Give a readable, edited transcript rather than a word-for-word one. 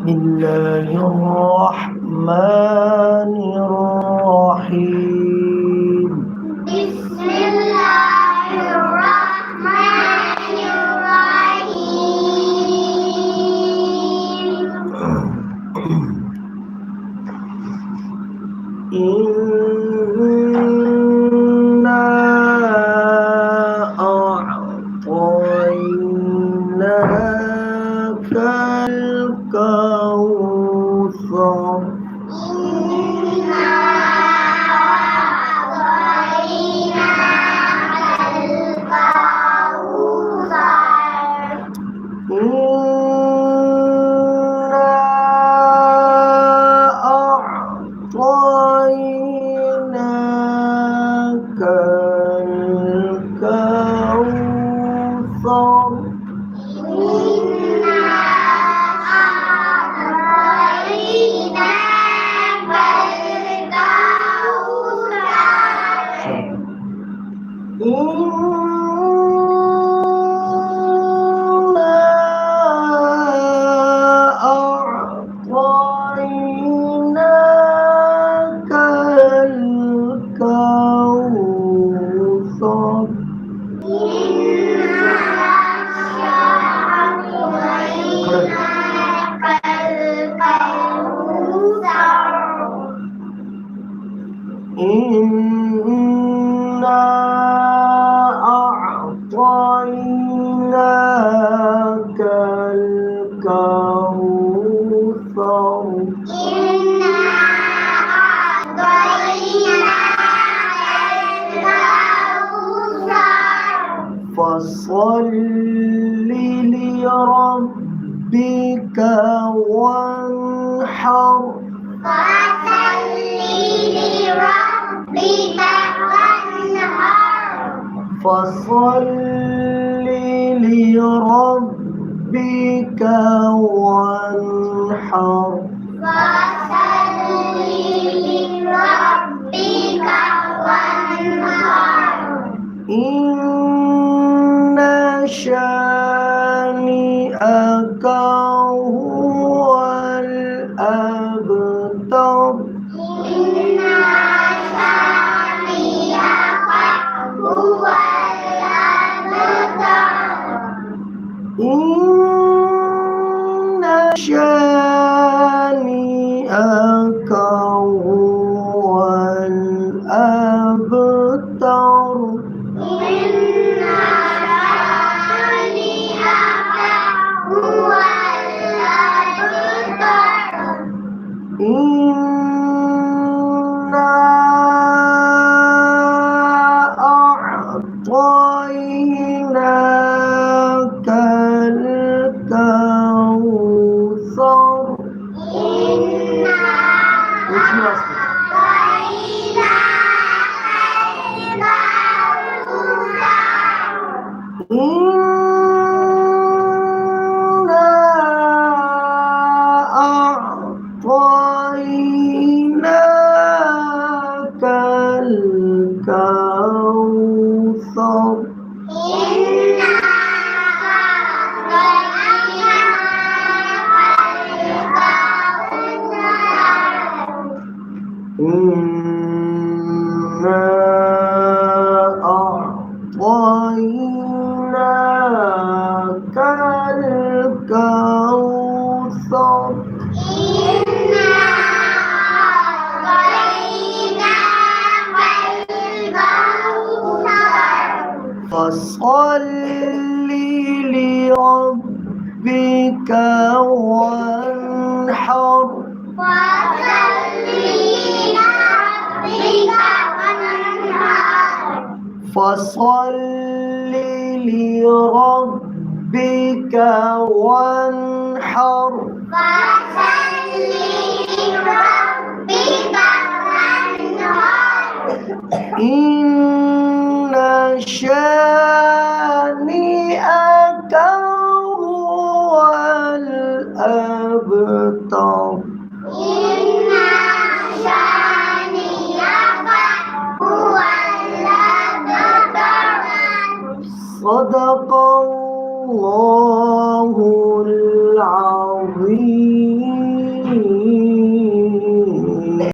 الله الرحمن الرحيم. بسم الله الرحمن الرحيم. إنا أعطيناك الكوثر. إنا أعطيناك الكوثر. أعطيناك الكوثر. إنا أعطيناك الكوثر. أعطيناك الكوثر. إنا أعطيناك الكوثر. فصل لربك وانحر. فصل لربك وانحر. إن شانئك هو الأبتر. إن شانئك هو الأبتر. إنا أعطيناك الكوثر. إنا أعطيناك الكوثر. إنا أعطيناك الكوثر. فصل لربك وانحر. فصل لربك وانحر. إن شانئك هو الأبتر. صدق الله